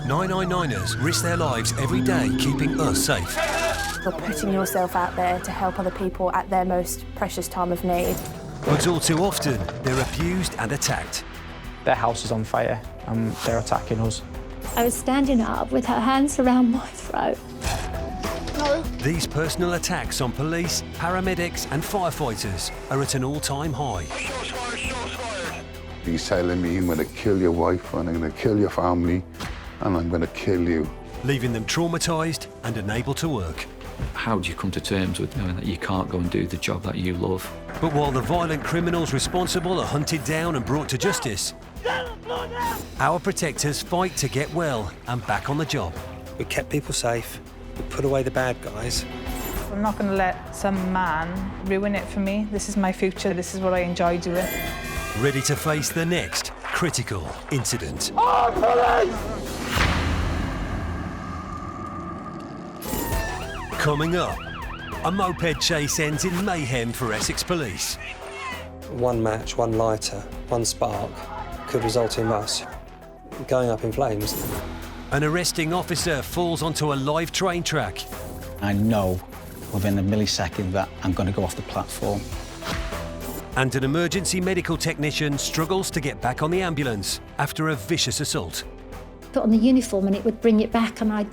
999ers risk their lives every day keeping us safe. You're putting yourself out there to help other people at their most precious time of need. But all too often, they're abused and attacked. Their house is on fire and they're attacking us. I was standing up with her hands around my throat. These personal attacks on police, paramedics and firefighters are at an all-time high. He's telling me, I'm going to kill your wife and I'm going to kill your family and I'm going to kill you. Leaving them traumatised and unable to work. How do you come to terms with knowing that you can't go and do the job that you love? But while the violent criminals responsible are hunted down and brought to justice, our protectors fight to get well and back on the job. We kept people safe, we put away the bad guys. I'm not going to let some man ruin it for me. This is my future, this is what I enjoy doing. Ready to face the next critical incident. Coming up, a moped chase ends in mayhem for Essex Police. One match, one lighter, one spark could result in us going up in flames. An arresting officer falls onto a live train track. I know within a millisecond that I'm going to go off the platform. And an emergency medical technician struggles to get back on the ambulance after a vicious assault. Put on the uniform and it would bring it back and I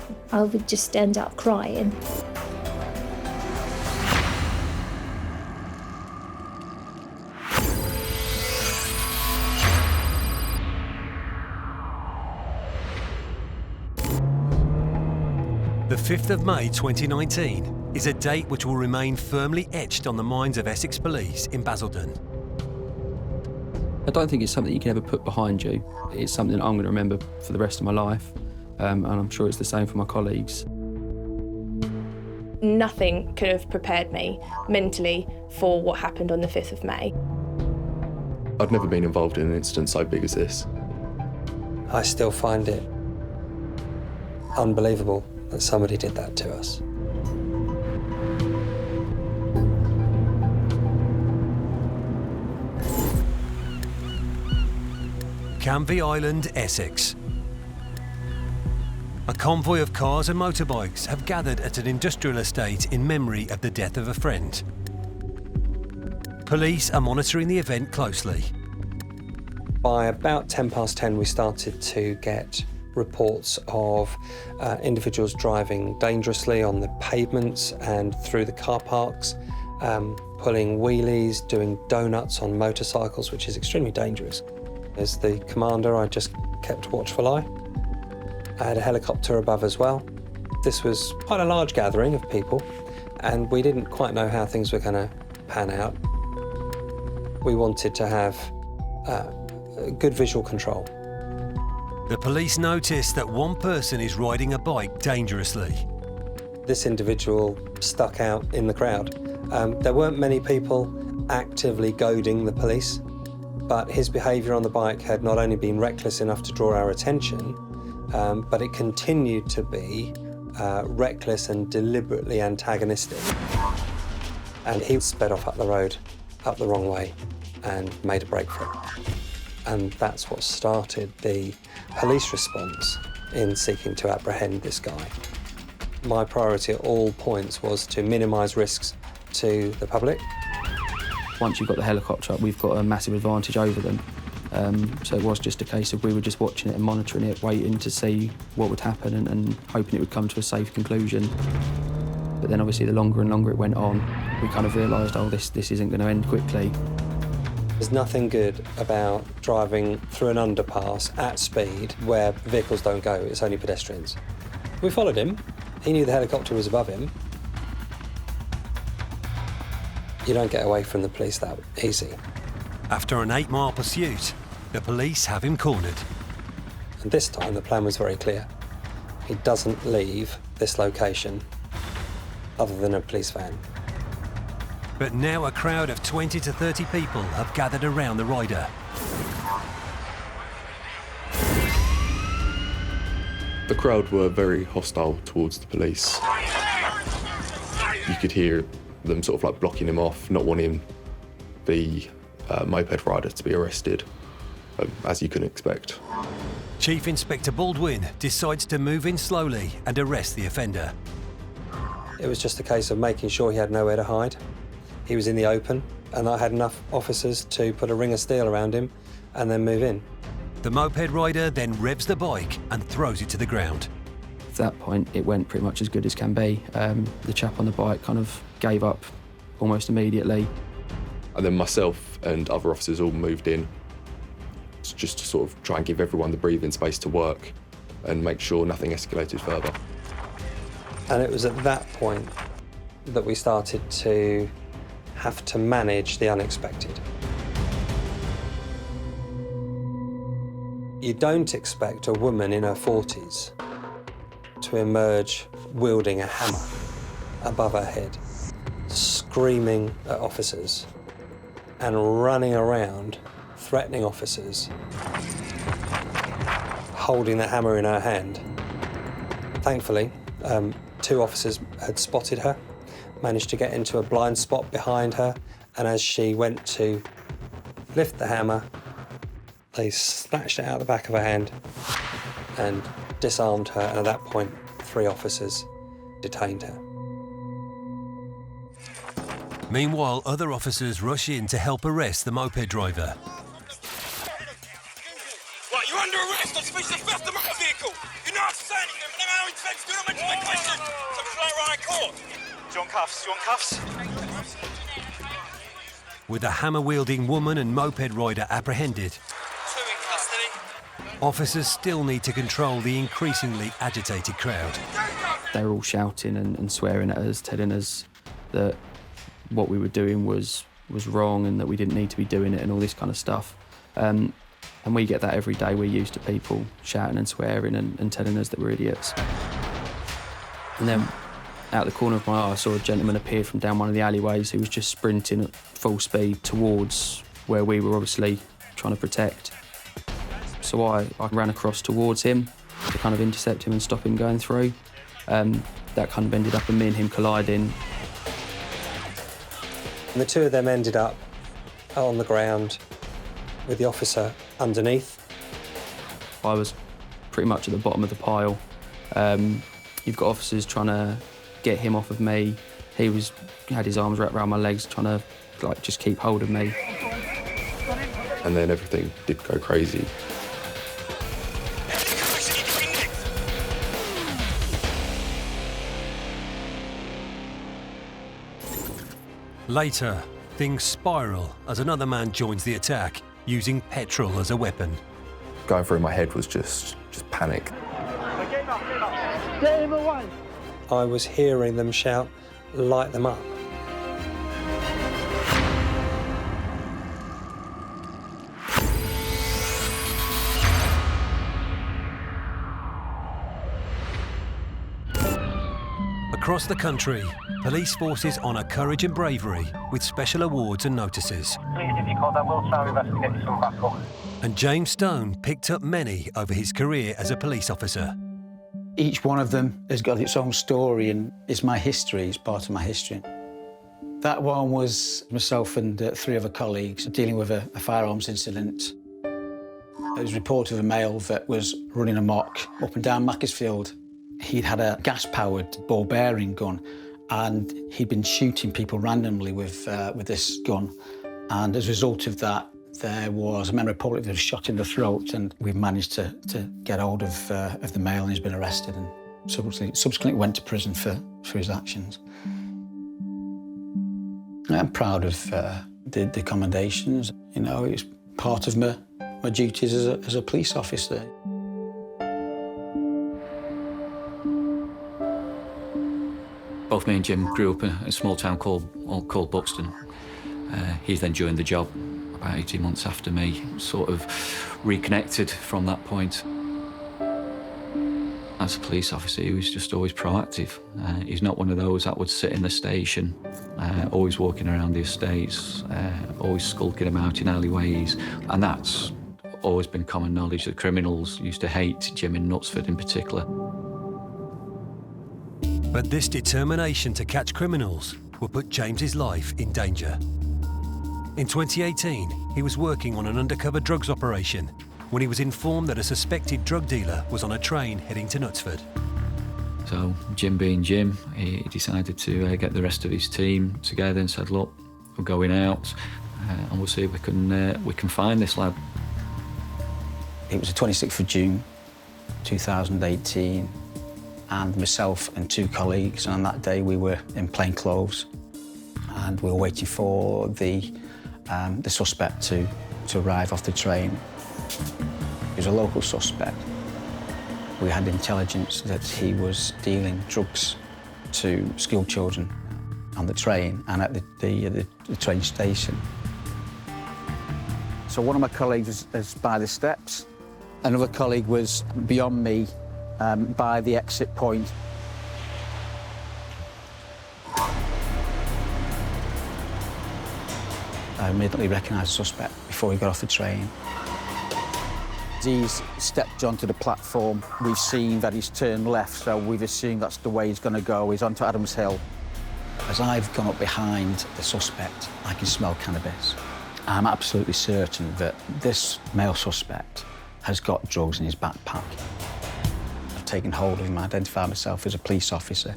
would just end up crying. The 5th of May 2019 is a date which will remain firmly etched on the minds of Essex Police in Basildon. I don't think it's something you can ever put behind you. It's something I'm going to remember for the rest of my life, and I'm sure it's the same for my colleagues. Nothing could have prepared me mentally for what happened on the 5th of May. I've never been involved in an incident so big as this. I still find it unbelievable that somebody did that to us. Canvey Island, Essex. A convoy of cars and motorbikes have gathered at an industrial estate in memory of the death of a friend. Police are monitoring the event closely. By about 10:10, we started to get reports of individuals driving dangerously on the pavements and through the car parks, pulling wheelies, doing donuts on motorcycles, which is extremely dangerous. As the commander, I just kept a watchful eye. I had a helicopter above as well. This was quite a large gathering of people, and we didn't quite know how things were going to pan out. We wanted to have good visual control. The police notice that one person is riding a bike dangerously. This individual stuck out in the crowd. There weren't many people actively goading the police, but his behaviour on the bike had not only been reckless enough to draw our attention, but it continued to be reckless and deliberately antagonistic. And he sped off up the road, up the wrong way, and made a break for it. And that's what started the police response in seeking to apprehend this guy. My priority at all points was to minimise risks to the public. Once you've got the helicopter up, we've got a massive advantage over them. So it was just a case of we were just watching it and monitoring it, waiting to see what would happen and hoping it would come to a safe conclusion. But then obviously the longer and longer it went on, we kind of realised, oh, this isn't going to end quickly. There's nothing good about driving through an underpass at speed where vehicles don't go, it's only pedestrians. We followed him. He knew the helicopter was above him. You don't get away from the police that easy. After an 8-mile pursuit, the police have him cornered. And this time the plan was very clear. He doesn't leave this location other than a police van. But now a crowd of 20 to 30 people have gathered around the rider. The crowd were very hostile towards the police. You could hear them sort of like blocking him off, not wanting the moped rider to be arrested, as you can expect. Chief Inspector Baldwin decides to move in slowly and arrest the offender. It was just a case of making sure he had nowhere to hide. He was in the open, and I had enough officers to put a ring of steel around him and then move in. The moped rider then revs the bike and throws it to the ground. At that point, it went pretty much as good as can be. The chap on the bike kind of gave up almost immediately. And then myself and other officers all moved in just to sort of try and give everyone the breathing space to work and make sure nothing escalated further. And it was at that point that we started to have to manage the unexpected. You don't expect a woman in her 40s to emerge wielding a hammer above her head, screaming at officers and running around threatening officers, holding the hammer in her hand. Thankfully, 2 officers had spotted her, managed to get into a blind spot behind her, and as she went to lift the hammer, they snatched it out of the back of her hand and disarmed her, and at that point, 3 officers detained her. Meanwhile, other officers rush in to help arrest the moped driver. Right, you're under arrest on suspicion of theft of motor vehicle. You're not saying anything, but now inspectors do not mention my question. So I'm trying to run court. Do you want cuffs? Do you want cuffs? With a hammer-wielding woman and moped rider apprehended, 2 in custody. officers still need to control the increasingly agitated crowd. They were all shouting and swearing at us, telling us that what we were doing was wrong and that we didn't need to be doing it and all this kind of stuff. And we get that every day. We're used to people shouting and swearing and telling us that we're idiots. And then out the corner of my eye, I saw a gentleman appear from down one of the alleyways who was just sprinting at full speed towards where we were obviously trying to protect. So I ran across towards him to kind of intercept him and stop him going through. That kind of ended up in me and him colliding. And the 2 of them ended up on the ground with the officer underneath. I was pretty much at the bottom of the pile. You've got officers trying to get him off of me. He had his arms wrapped around my legs trying to just keep hold of me. And then everything did go crazy. Later, things spiral as another man joins the attack, using petrol as a weapon. Going through my head was just panic. I was hearing them shout, "Light them up." Across the country, police forces honour courage and bravery with special awards and notices. Please, if you call, I will try my best to get you some backup. And James Stone picked up many over his career as a police officer. Each one of them has got its own story and it's my history, it's part of my history. That one was myself and 3 other colleagues dealing with a firearms incident. It was reported of a male that was running amok up and down Macclesfield. He'd had a gas-powered ball-bearing gun and he'd been shooting people randomly with this gun. And as a result of that, there was a member of the public that was shot in the throat, and we managed to get hold of the male, and he's been arrested and subsequently went to prison for his actions. I'm proud of the commendations. You know, it's part of my duties as a police officer. Both me and Jim grew up in a small town called Buxton. He then joined the job about 18 months after me, sort of reconnected from that point. As a police officer, he was just always proactive. He's not one of those that would sit in the station, always walking around the estates, always skulking about in alleyways. And that's always been common knowledge. The criminals used to hate Jim in Knutsford in particular. But this determination to catch criminals would put James's life in danger. In 2018, he was working on an undercover drugs operation when he was informed that a suspected drug dealer was on a train heading to Knutsford. So Jim being Jim, he decided to get the rest of his team together and said, look, we're going out and we'll see if we can find this lad. It was the 26th of June 2018, and myself and 2 colleagues, and on that day we were in plain clothes and we were waiting for the suspect to arrive off the train. He was a local suspect. We had intelligence that he was dealing drugs to school children on the train and at the train station. So one of my colleagues was by the steps. Another colleague was beyond me by the exit point. I immediately recognised the suspect before he got off the train. As he's stepped onto the platform, we've seen that he's turned left, so we've assumed that's the way he's going to go. He's onto Adams Hill. As I've gone up behind the suspect, I can smell cannabis. I'm absolutely certain that this male suspect has got drugs in his backpack. I've taken hold of him, identified myself as a police officer.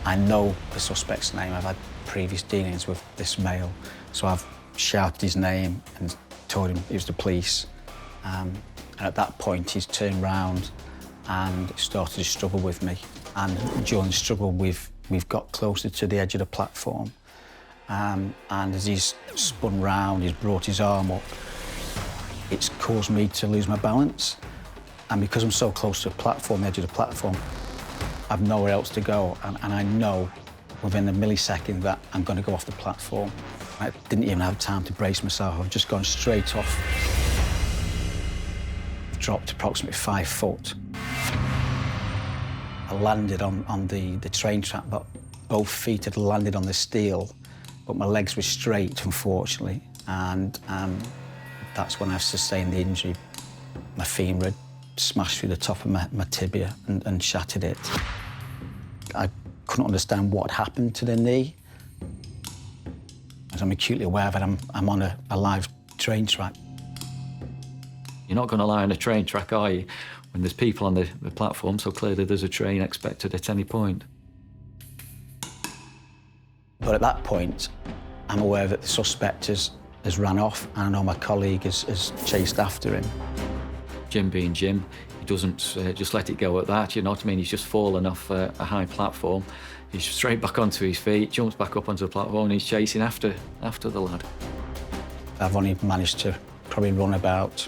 I know the suspect's name. I've had previous dealings with this male, so I've shouted his name and told him it was the police. And at that point, he's turned round and started to struggle with me. And during the struggle, we've got closer to the edge of the platform. And as he's spun round, he's brought his arm up. It's caused me to lose my balance. And because I'm so close to the platform, the edge of the platform, I've nowhere else to go. And I know within a millisecond that I'm going to go off the platform. I didn't even have time to brace myself. I've just gone straight off. I've dropped approximately 5 foot. I landed on the train track, but both feet had landed on the steel, but my legs were straight, unfortunately. And that's when I sustained the injury. My femur had smashed through the top of my tibia and shattered it. I couldn't understand what had happened to the knee. As I'm acutely aware that I'm on a live train track. You're not going to lie on a train track, are you? When there's people on the platform, so clearly there's a train expected at any point. But at that point, I'm aware that the suspect has ran off, and I know my colleague has chased after him. Jim being Jim, he doesn't just let it go at that, you know what I mean? He's just fallen off a high platform. He's straight back onto his feet, jumps back up onto the platform, and he's chasing after the lad. I've only managed to probably run about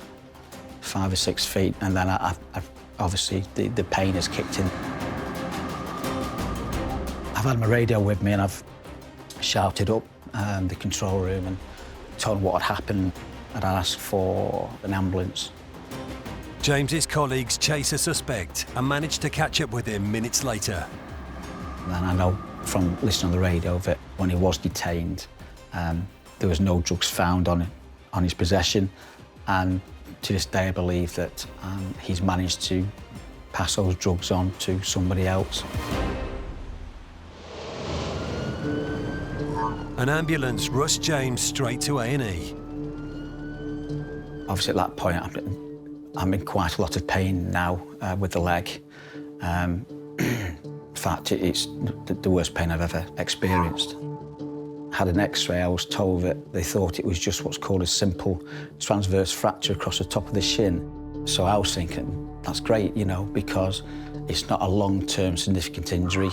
5 or 6 feet, and then I've obviously the pain has kicked in. I've had my radio with me, and I've shouted up the control room and told them what had happened, and I asked for an ambulance. James's colleagues chase a suspect and manage to catch up with him minutes later. And I know from listening on the radio that when he was detained, there was no drugs found on his possession, and to this day I believe that he's managed to pass those drugs on to somebody else. An ambulance rushed James straight to A&E. Obviously at that point I'm in quite a lot of pain now with the leg. In fact, it's the worst pain I've ever experienced. I had an X-ray. I was told that they thought it was just what's called a simple transverse fracture across the top of the shin. So I was thinking, that's great, you know, because it's not a long-term significant injury,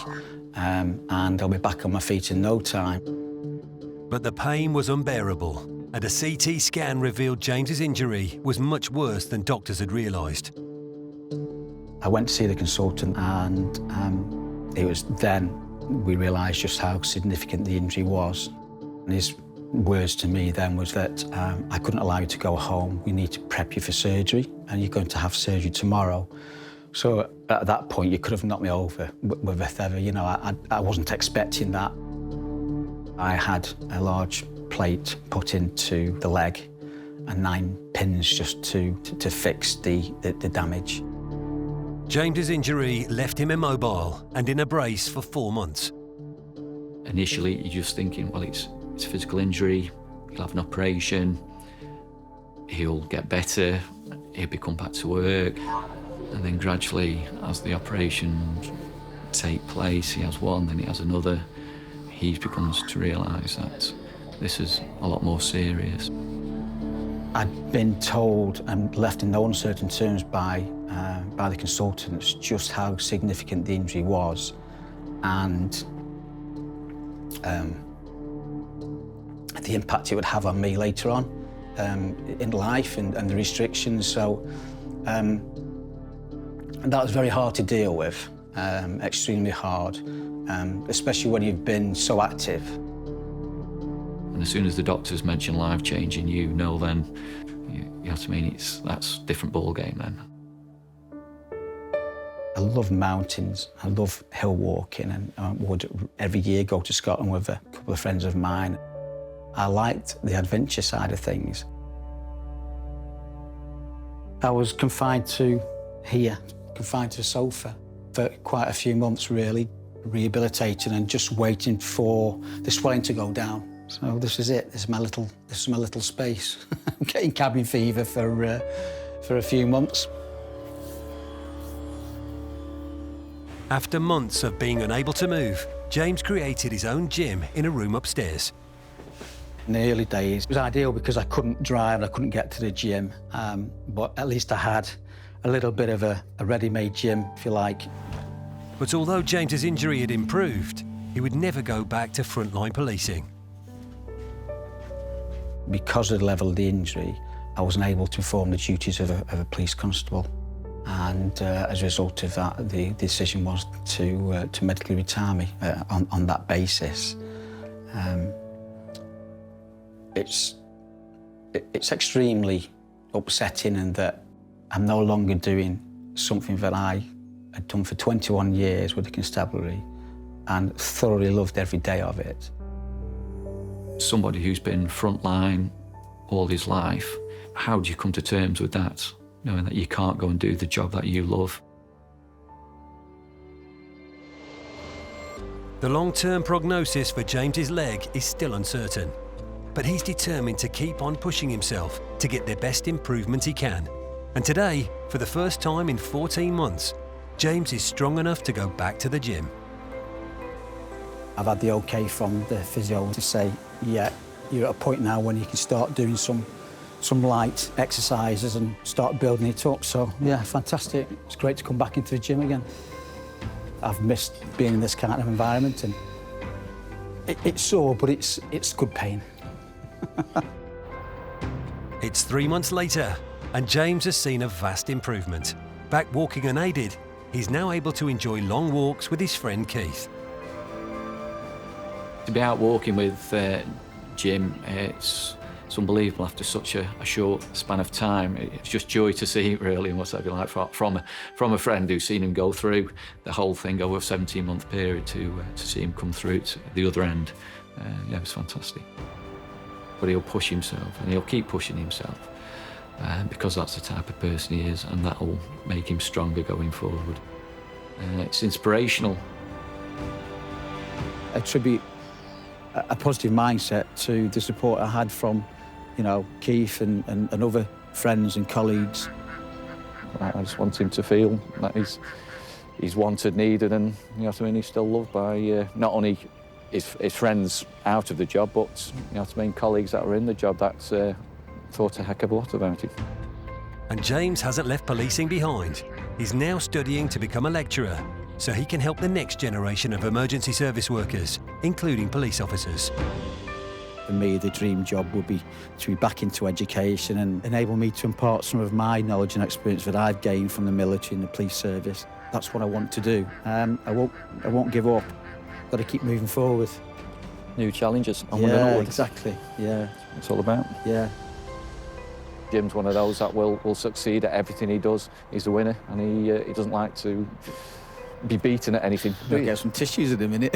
and I'll be back on my feet in no time. But the pain was unbearable, and a CT scan revealed James's injury was much worse than doctors had realised. I went to see the consultant, and it was then we realised just how significant the injury was. And his words to me then was that I couldn't allow you to go home. We need to prep you for surgery, and you're going to have surgery tomorrow. So at that point, you could have knocked me over with a feather. You know, I wasn't expecting that. I had a large plate put into the leg and 9 pins just to fix the damage. James's injury left him immobile and in a brace for 4 months. Initially, you're just thinking, well, it's a physical injury, he'll have an operation, he'll get better. he'd be come back to work. And then gradually, as the operations take place, he has one, then he has another, he becomes to realise that this is a lot more serious. I'd been told and left in no uncertain terms by the consultants just how significant the injury was, and the impact it would have on me later on in life and the restrictions. So that was very hard to deal with, extremely hard, especially when you've been so active. And as soon as the doctors mention life-changing, you know then, you know what I mean, that's a different ball game then. I love mountains, I love hill walking, and I would every year go to Scotland with a couple of friends of mine. I liked the adventure side of things. I was confined to here, confined to a sofa for quite a few months really, rehabilitating and just waiting for the swelling to go down. So this is it, this is my little space. I'm getting cabin fever for a few months. After months of being unable to move, James created his own gym in a room upstairs. In the early days, it was ideal because I couldn't drive and I couldn't get to the gym, but at least I had a little bit of a ready-made gym, if you like. But although James's injury had improved, he would never go back to frontline policing. Because of the level of the injury, I wasn't able to perform the duties of a police constable. And as a result of that, the decision was to medically retire me on that basis. It's extremely upsetting in that I'm no longer doing something that I had done for 21 years with the constabulary and thoroughly loved every day of it. Somebody who's been frontline all his life, how do you come to terms with that, knowing that you can't go and do the job that you love? The long-term prognosis for James's leg is still uncertain, but he's determined to keep on pushing himself to get the best improvement he can. And today, for the first time in 14 months, James is strong enough to go back to the gym. I've had the okay from the physio to say, yeah, you're at a point now when you can start doing some light exercises and start building it up. So, yeah, fantastic. It's great to come back into the gym again. I've missed being in this kind of environment, and it's sore, but it's good pain. It's 3 months later, and James has seen a vast improvement. Back walking unaided, he's now able to enjoy long walks with his friend Keith. To be out walking with Jim, it's unbelievable after such a short span of time. It's just joy to see it, really, and what's that be like from a friend who's seen him go through the whole thing over a 17-month period to see him come through to the other end. Yeah, it was fantastic. But he'll push himself, and he'll keep pushing himself, because that's the type of person he is, and that'll make him stronger going forward. It's inspirational. I attribute a positive mindset to the support I had from, you know, Keith and other friends and colleagues. I just want him to feel that he's wanted, needed, and, you know what I mean, he's still loved by not only his friends out of the job, but, you know what I mean, colleagues that are in the job that thought a heck of a lot about it. And James hasn't left policing behind. He's now studying to become a lecturer, so he can help the next generation of emergency service workers, including police officers. For me, the dream job would be to be back into education and enable me to impart some of my knowledge and experience that I've gained from the military and the police service. That's what I want to do. I won't give up. Got to keep moving forward. New challenges. Yeah, exactly. Yeah, it's all about. Yeah. Jim's one of those that will succeed at everything he does. He's a winner, and he doesn't like to be beaten at anything. I'll get some tissues in a minute.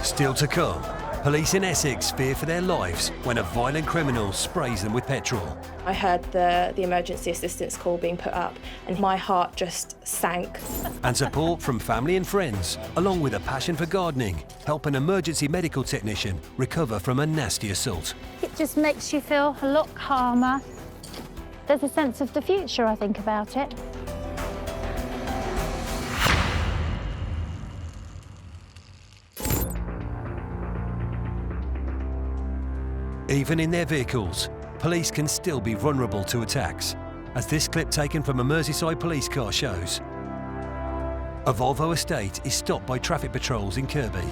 Still to come, Police in Essex fear for their lives when a violent criminal sprays them with petrol. I heard the emergency assistance call being put up and my heart just sank. And support from family and friends, along with a passion for gardening, help an emergency medical technician recover from a nasty assault. It just makes you feel a lot calmer. There's a sense of the future, I think, about it. Even in their vehicles, police can still be vulnerable to attacks, as this clip taken from a Merseyside police car shows. A Volvo estate is stopped by traffic patrols in Kirby.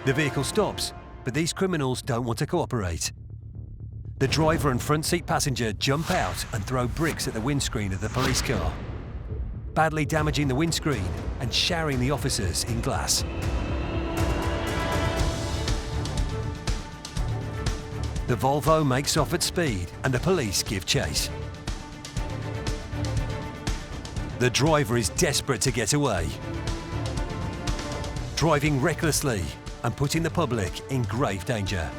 The vehicle stops, but these criminals don't want to cooperate. The driver and front seat passenger jump out and throw bricks at the windscreen of the police car, badly damaging the windscreen and showering the officers in glass. The Volvo makes off at speed and the police give chase. The driver is desperate to get away, driving recklessly and putting the public in grave danger.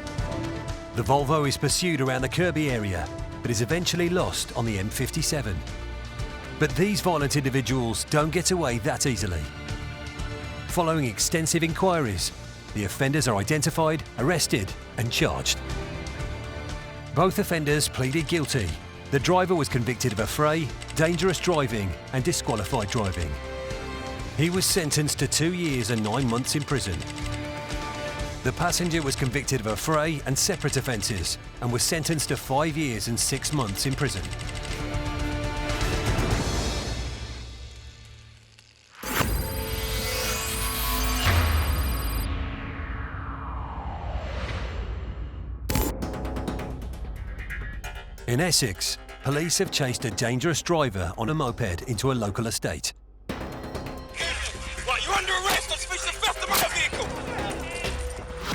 The Volvo is pursued around the Kirby area, but is eventually lost on the M57. But these violent individuals don't get away that easily. Following extensive inquiries, the offenders are identified, arrested and charged. Both offenders pleaded guilty. The driver was convicted of affray, dangerous driving and disqualified driving. He was sentenced to 2 years and 9 months in prison. The passenger was convicted of affray and separate offences and was sentenced to 5 years and 6 months in prison. In Essex, police have chased a dangerous driver on a moped into a local estate. Right, you're under arrest. I'm supposed to theft the motor vehicle.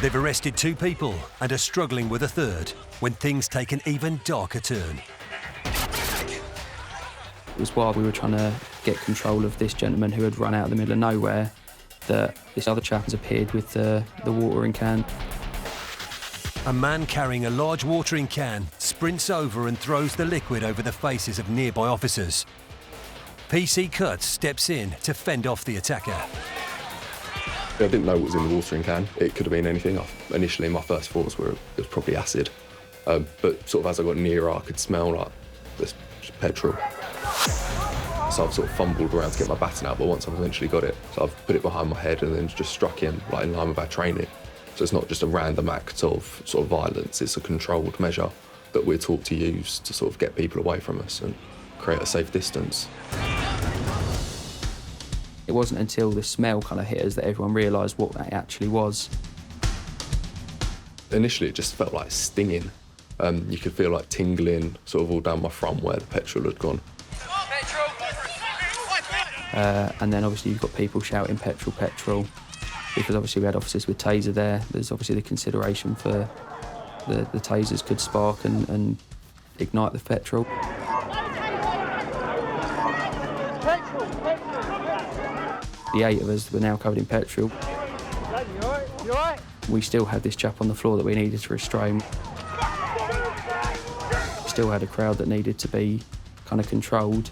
They've arrested 2 people and are struggling with a third when things take an even darker turn. It was while we were trying to get control of this gentleman who had run out of the middle of nowhere that this other chap has appeared with the watering can. A man carrying a large watering can sprints over and throws the liquid over the faces of nearby officers. PC Cuts steps in to fend off the attacker. I didn't know what was in the watering can. It could have been anything. Initially, my first thoughts were it was probably acid. But sort of as I got nearer, I could smell like this petrol. So I've sort of fumbled around to get my baton out, but once I've eventually got it, so I've put it behind my head and then just struck him, like in line with our training. So it's not just a random act of sort of violence, it's a controlled measure that we're taught to use to sort of get people away from us and create a safe distance. It wasn't until the smell kind of hit us that everyone realised what that actually was. Initially it just felt like stinging. You could feel like tingling sort of all down my front where the petrol had gone. And then obviously you've got people shouting petrol, petrol. Because obviously we had officers with taser there. There's obviously the consideration for the tasers could spark and ignite the petrol. The 8 of us were now covered in petrol. We still had this chap on the floor that we needed to restrain. We still had a crowd that needed to be kind of controlled.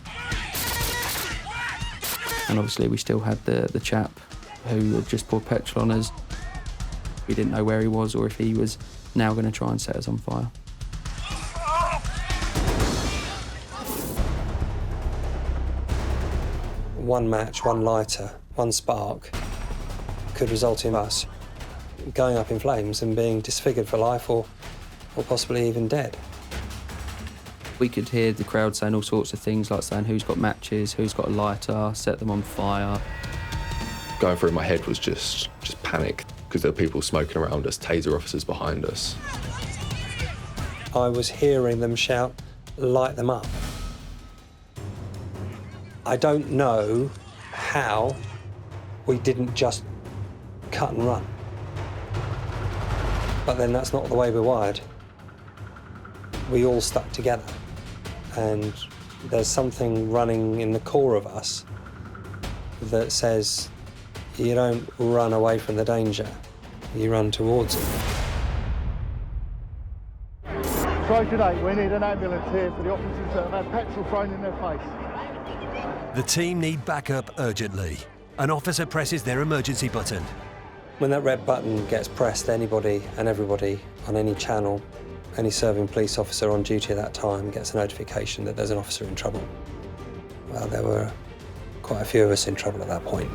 And obviously we still had the chap who had just poured petrol on us. We didn't know where he was or if he was now going to try and set us on fire. One match, one lighter, one spark could result in us going up in flames and being disfigured for life or possibly even dead. We could hear the crowd saying all sorts of things, like saying who's got matches, who's got a lighter, set them on fire. Going through my head was just panic because there were people smoking around us, taser officers behind us. I was hearing them shout, light them up. I don't know how we didn't just cut and run. But then that's not the way we're wired. We all stuck together. And there's something running in the core of us that says, you don't run away from the danger, you run towards it. Strike at 8, we need an ambulance here for the officers that have had petrol thrown in their face. The team need backup urgently. An officer presses their emergency button. When that red button gets pressed, anybody and everybody on any channel, any serving police officer on duty at that time gets a notification that there's an officer in trouble. Well, there were quite a few of us in trouble at that point.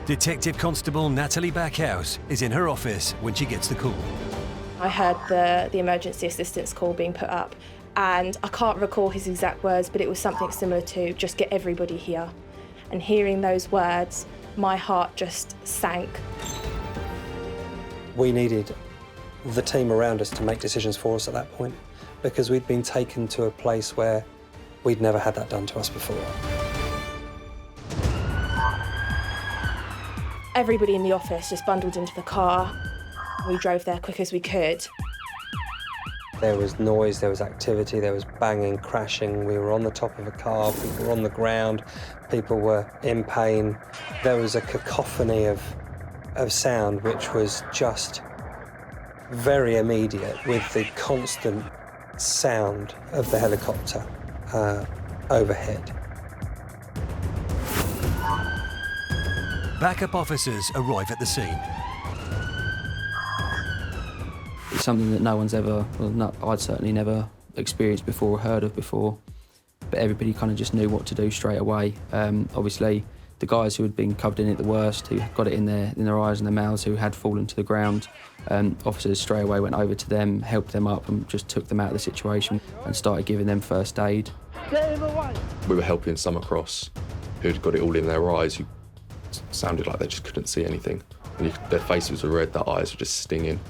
Detective Constable Natalie Backhouse is in her office when she gets the call. I heard the emergency assistance call being put up, and I can't recall his exact words, but it was something similar to, just get everybody here. And hearing those words, my heart just sank. We needed the team around us to make decisions for us at that point, because we'd been taken to a place where we'd never had that done to us before. Everybody in the office just bundled into the car. We drove there quick as we could. There was noise, there was activity, there was banging, crashing. We were on the top of a car, people were on the ground, people were in pain. There was a cacophony of sound which was just very immediate, with the constant sound of the helicopter overhead. Backup officers arrive at the scene. It's something that no one's ever, well, no, I'd certainly never experienced before or heard of before, but everybody kind of just knew what to do straight away. Obviously, the guys who had been covered in it the worst, who got it in their eyes and their mouths, who had fallen to the ground, officers straight away went over to them, helped them up and just took them out of the situation and started giving them first aid. Get him away! We were helping some across who'd got it all in their eyes, who sounded like they just couldn't see anything. And their faces were red, their eyes were just stinging.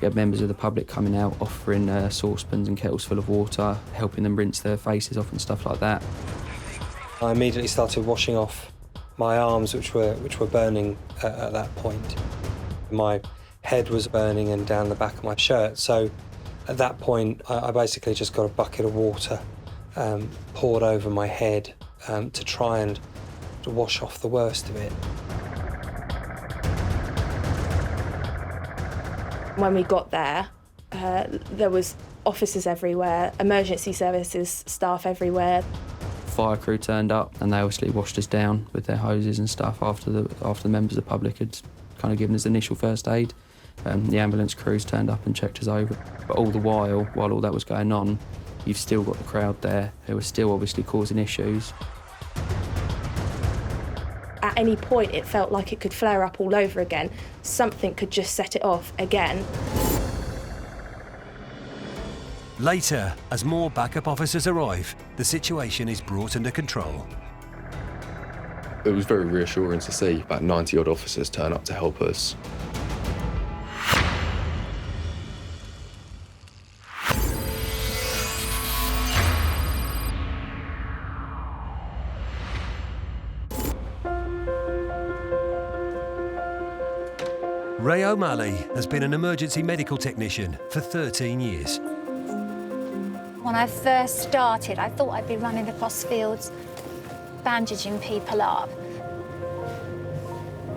We had members of the public coming out, offering saucepans and kettles full of water, helping them rinse their faces off and stuff like that. I immediately started washing off my arms, which were burning at that point. My head was burning and down the back of my shirt. So at that point, I basically just got a bucket of water poured over my head to try and to wash off the worst of it. When we got there, there was officers everywhere, emergency services staff everywhere. Fire crew turned up and they obviously washed us down with their hoses and stuff after the members of the public had kind of given us initial first aid. The ambulance crews turned up and checked us over. But all the while all that was going on, you've still got the crowd there who are still obviously causing issues. At any point, it felt like it could flare up all over again. Something could just set it off again. Later, as more backup officers arrive, the situation is brought under control. It was very reassuring to see about 90-odd officers turn up to help us. Ray O'Malley has been an emergency medical technician for 13 years. When I first started, I thought I'd be running across fields, bandaging people up.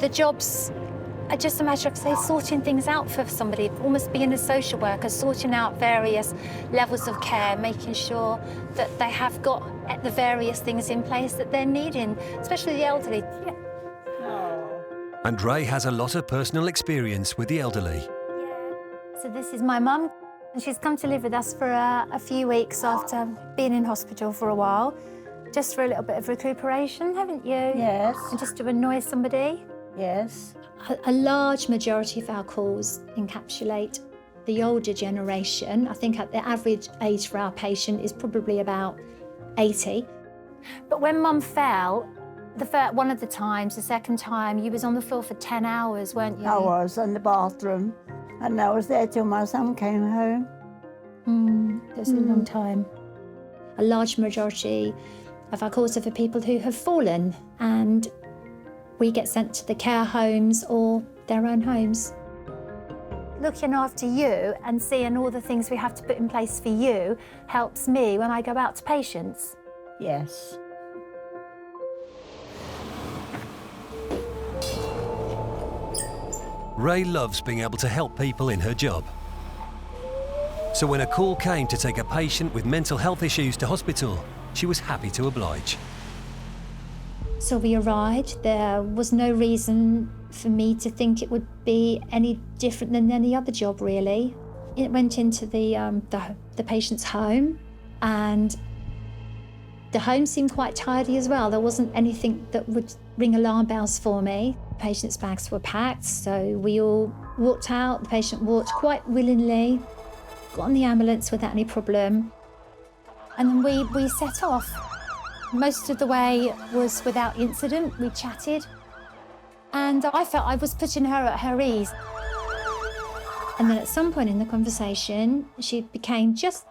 The jobs are just a matter of, say, sorting things out for somebody, almost being a social worker, sorting out various levels of care, making sure that they have got the various things in place that they're needing, especially the elderly. Yeah. And Ray has a lot of personal experience with the elderly. So this is my mum, and she's come to live with us for a few weeks after being in hospital for a while, just for a little bit of recuperation, haven't you? Yes. And just to annoy somebody. Yes. A large majority of our calls encapsulate the older generation. I think the average age for our patient is probably about 80. But when Mum fell, one of the times, the second time, you was on the floor for 10 hours, weren't you? I was in the bathroom, and I was there till my son came home. That's a long time. A large majority of our calls are for people who have fallen, and we get sent to the care homes or their own homes. Looking after you and seeing all the things we have to put in place for you helps me when I go out to patients. Yes. Ray loves being able to help people in her job. So when a call came to take a patient with mental health issues to hospital, she was happy to oblige. So we arrived. There was no reason for me to think it would be any different than any other job, really. It went into the patient's home, and the home seemed quite tidy as well. There wasn't anything that would ring alarm bells for me. Patients' bags were packed, so we all walked out. The patient walked quite willingly, got on the ambulance without any problem, and then we set off. Most of the way was without incident. We chatted, and I felt I was putting her at her ease. And then at some point in the conversation, she became just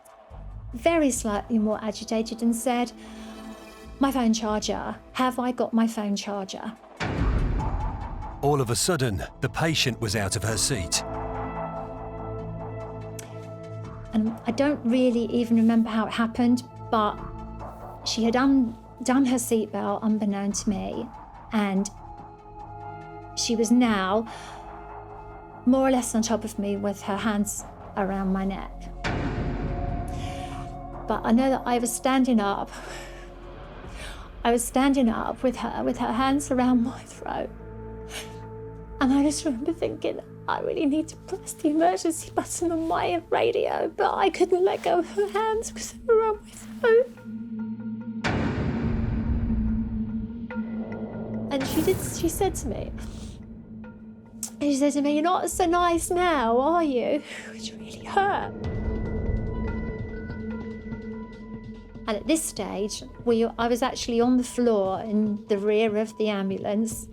very slightly more agitated and said, "My phone charger, have I got my phone charger?" All of a sudden, the patient was out of her seat. And I don't really even remember how it happened, but she had undone her seatbelt unbeknown to me, and she was now more or less on top of me with her hands around my neck. But I know that I was standing up. I was standing up with her hands around my throat. And I just remember thinking, I really need to press the emergency button on my radio, but I couldn't let go of her hands because they were around my throat. And she said to me, "You're not so nice now, are you?" Which really hurt. And at this stage, I was actually on the floor in the rear of the ambulance.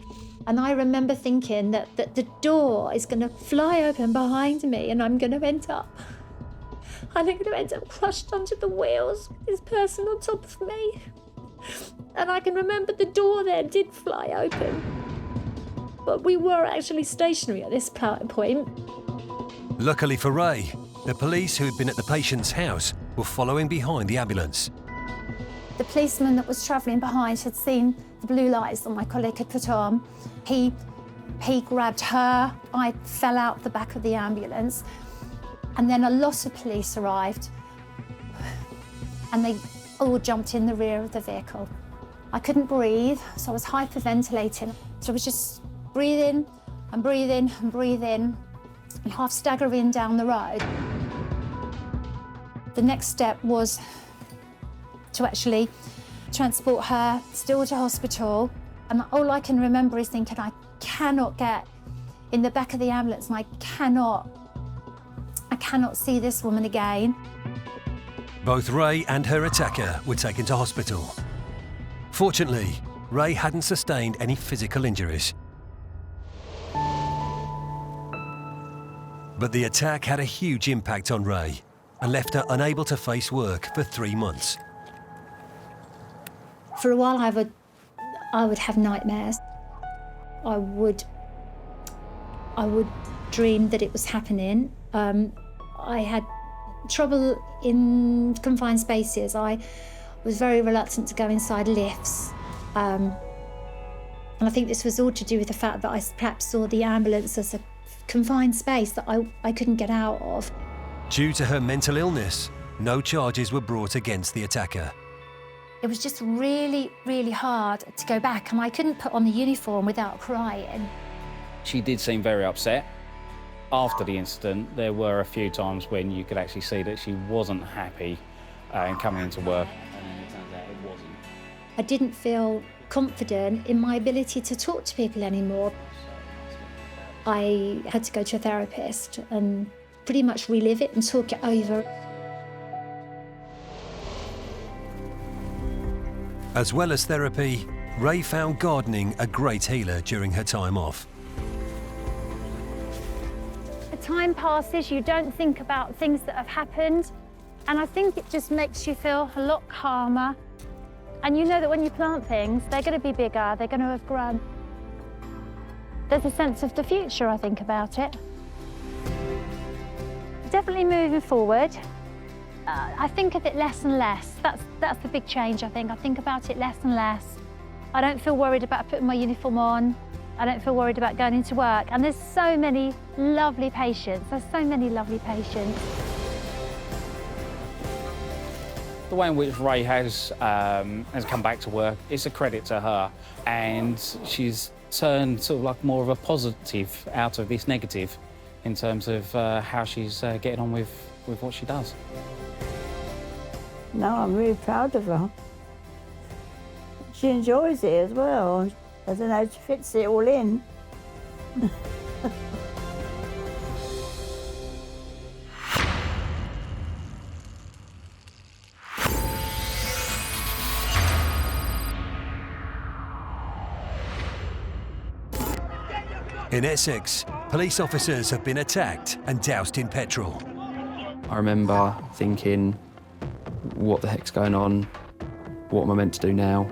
And I remember thinking that the door is going to fly open behind me, and I'm going to end up crushed under the wheels with this person on top of me. And I can remember the door there did fly open. But we were actually stationary at this point. Luckily for Ray, the police who had been at the patient's house were following behind the ambulance. The policeman that was travelling behind had seen the blue lights that my colleague had put on. He grabbed her. I fell out the back of the ambulance. And then a lot of police arrived, and they all jumped in the rear of the vehicle. I couldn't breathe, so I was hyperventilating. So I was just breathing and breathing and breathing, and half staggering down the road. The next step was to actually transport her still to hospital. And all I can remember is thinking, I cannot get in the back of the ambulance, and I cannot see this woman again. Both Ray and her attacker were taken to hospital. Fortunately, Ray hadn't sustained any physical injuries. But the attack had a huge impact on Ray and left her unable to face work for 3 months. For a while, I would have nightmares. I would dream that it was happening. I had trouble in confined spaces. I was very reluctant to go inside lifts. And I think this was all to do with the fact that I perhaps saw the ambulance as a confined space that I couldn't get out of. Due to her mental illness, no charges were brought against the attacker. It was just really, really hard to go back, and I couldn't put on the uniform without crying. She did seem very upset. After the incident, there were a few times when you could actually see that she wasn't happy in coming into work. And it turns out it wasn't. I didn't feel confident in my ability to talk to people anymore. I had to go to a therapist and pretty much relive it and talk it over. As well as therapy, Ray found gardening a great healer during her time off. As time passes, you don't think about things that have happened, and I think it just makes you feel a lot calmer. And you know that when you plant things, they're going to be bigger, they're going to have grown. There's a sense of the future, I think, about it. Definitely moving forward. I think of it less and less. That's the big change, I think. I think about it less and less. I don't feel worried about putting my uniform on. I don't feel worried about going into work. And there's so many lovely patients. There's so many lovely patients. The way in which Ray has come back to work, it's a credit to her. And she's turned sort of like more of a positive out of this negative in terms of how she's getting on with what she does. No, I'm really proud of her. She enjoys it as well. I don't know, she fits it all in. In Essex, police officers have been attacked and doused in petrol. I remember thinking, what the heck's going on? What am I meant to do now?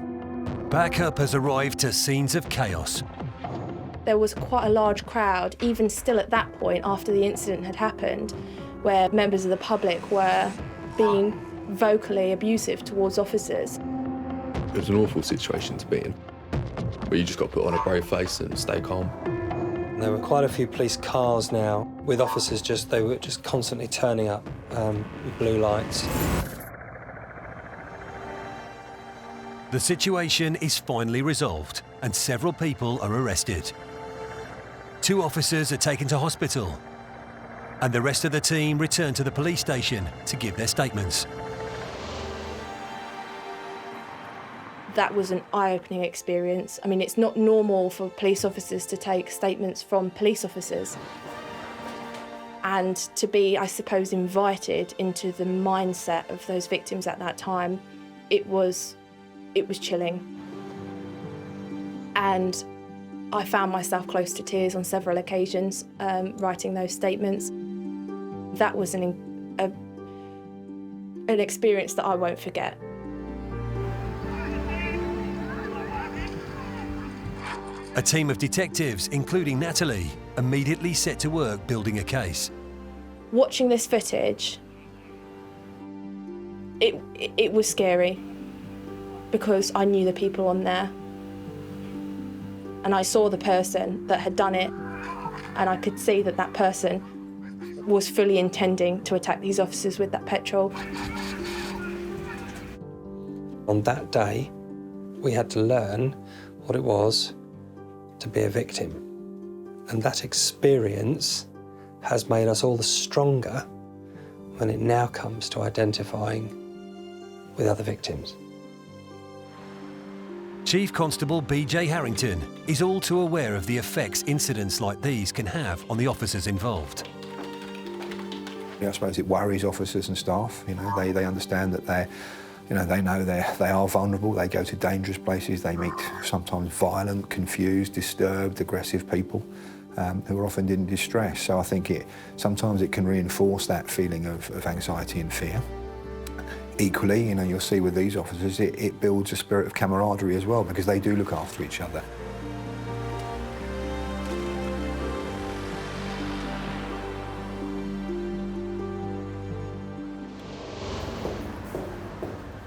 Backup has arrived to scenes of chaos. There was quite a large crowd, even still at that point after the incident had happened, where members of the public were being vocally abusive towards officers. It was an awful situation to be in, but you just got to put on a brave face and stay calm. There were quite a few police cars now with officers they were just constantly turning up blue lights. The situation is finally resolved and several people are arrested. 2 officers are taken to hospital and the rest of the team return to the police station to give their statements. That was an eye-opening experience. I mean, it's not normal for police officers to take statements from police officers. And to be, I suppose, invited into the mindset of those victims at that time, it was chilling. And I found myself close to tears on several occasions writing those statements. That was an experience that I won't forget. A team of detectives, including Natalie, immediately set to work building a case. Watching this footage, it was scary because I knew the people on there. And I saw the person that had done it, and I could see that that person was fully intending to attack these officers with that petrol. On that day, we had to learn what it was to be a victim. And that experience has made us all the stronger when it now comes to identifying with other victims. Chief Constable B.J. Harrington is all too aware of the effects incidents like these can have on the officers involved. I suppose it worries officers and staff. You know, they understand that they know they are vulnerable. They go to dangerous places. They meet sometimes violent, confused, disturbed, aggressive people who are often in distress. So I think sometimes it can reinforce that feeling of anxiety and fear. Equally, you'll see with these officers, it builds a spirit of camaraderie as well, because they do look after each other.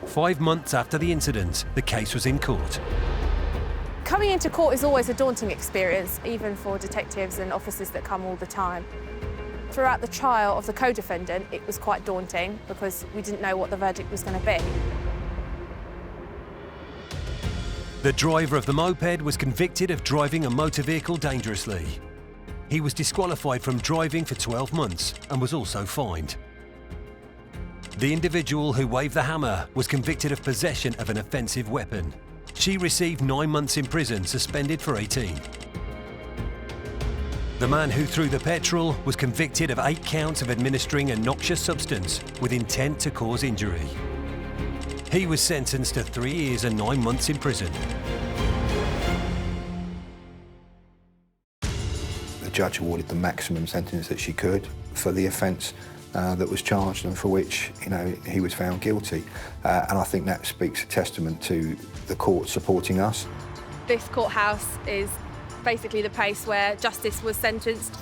Five months after the incident, the case was in court. Coming into court is always a daunting experience, even for detectives and officers that come all the time. Throughout the trial of the co-defendant, it was quite daunting because we didn't know what the verdict was going to be. The driver of the moped was convicted of driving a motor vehicle dangerously. He was disqualified from driving for 12 months and was also fined. The individual who waved the hammer was convicted of possession of an offensive weapon. She received 9 months in prison, suspended for 18. The man who threw the petrol was convicted of 8 counts of administering a noxious substance with intent to cause injury. He was sentenced to 3 years and 9 months in prison. The judge awarded the maximum sentence that she could for the offence that was charged and for which he was found guilty. And I think that speaks a testament to the court supporting us. This courthouse is basically the place where justice was sentenced.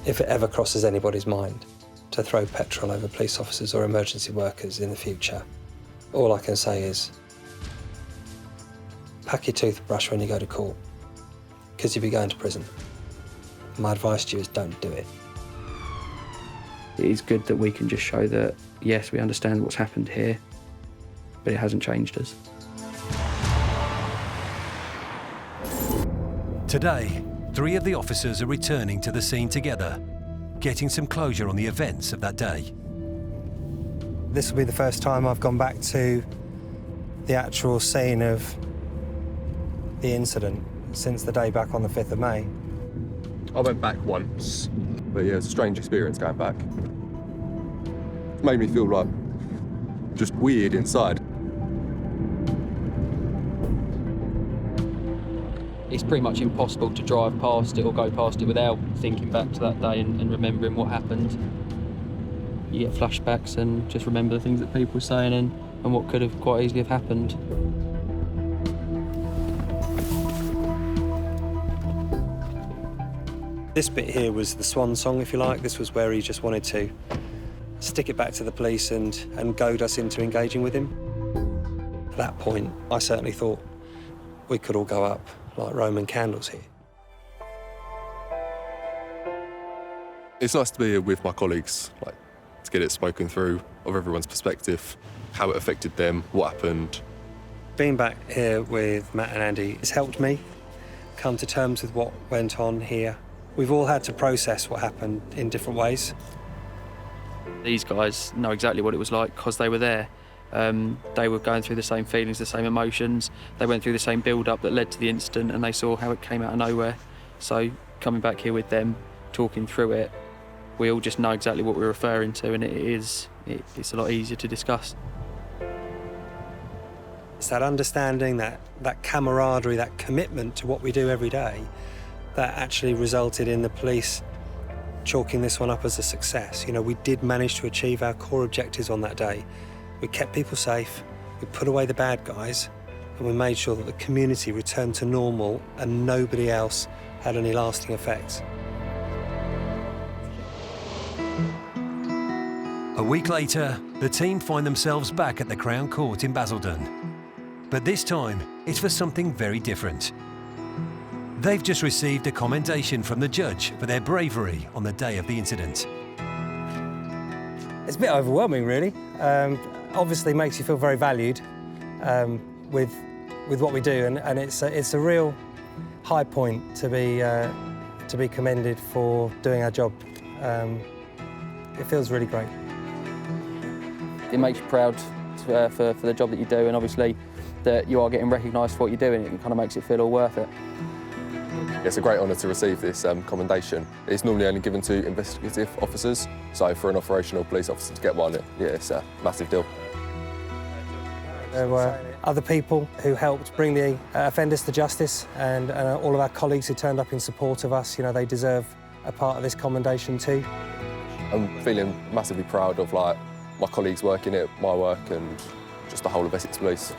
If it ever crosses anybody's mind to throw petrol over police officers or emergency workers in the future, all I can say is pack your toothbrush when you go to court. because you'll be going to prison. My advice to you is don't do it. It is good that we can just show that, yes, we understand what's happened here, but it hasn't changed us. Today, 3 of the officers are returning to the scene together, getting some closure on the events of that day. This will be the first time I've gone back to the actual scene of the incident since the day back on the 5th of May. I went back once, but yeah, it's a strange experience going back. It made me feel like just weird inside. It's pretty much impossible to drive past it or go past it without thinking back to that day and remembering what happened. You get flashbacks and just remember the things that people were saying and what could have quite easily have happened. This bit here was the swan song, if you like. This was where he just wanted to stick it back to the police and goad us into engaging with him. At that point, I certainly thought we could all go up like Roman candles here. It's nice to be here with my colleagues, like to get it spoken through of everyone's perspective, how it affected them, what happened. Being back here with Matt and Andy has helped me come to terms with what went on here. We've all had to process what happened in different ways. These guys know exactly what it was like because they were there. They were going through the same feelings, the same emotions. They went through the same build-up that led to the incident and they saw how it came out of nowhere. So coming back here with them, talking through it, we all just know exactly what we're referring to and it's a lot easier to discuss. It's that understanding, that camaraderie, that commitment to what we do every day that actually resulted in the police chalking this one up as a success. You know, we did manage to achieve our core objectives on that day. We kept people safe, we put away the bad guys, and we made sure that the community returned to normal and nobody else had any lasting effects. A week later, the team find themselves back at the Crown Court in Basildon. But this time, it's for something very different. They've just received a commendation from the judge for their bravery on the day of the incident. It's a bit overwhelming, really. Obviously makes you feel very valued with what we do, and it's a real high point to be commended for doing our job. It feels really great. It makes you proud for the job that you do, and obviously that you are getting recognised for what you're doing. It kind of makes it feel all worth it. It's a great honour to receive this commendation. It's normally only given to investigative officers, so for an operational police officer to get one, it's a massive deal. There were other people who helped bring the offenders to justice, and all of our colleagues who turned up in support of us. You know, they deserve a part of this commendation too. I'm feeling massively proud of my colleagues working it, my work, and just the whole of Essex Police.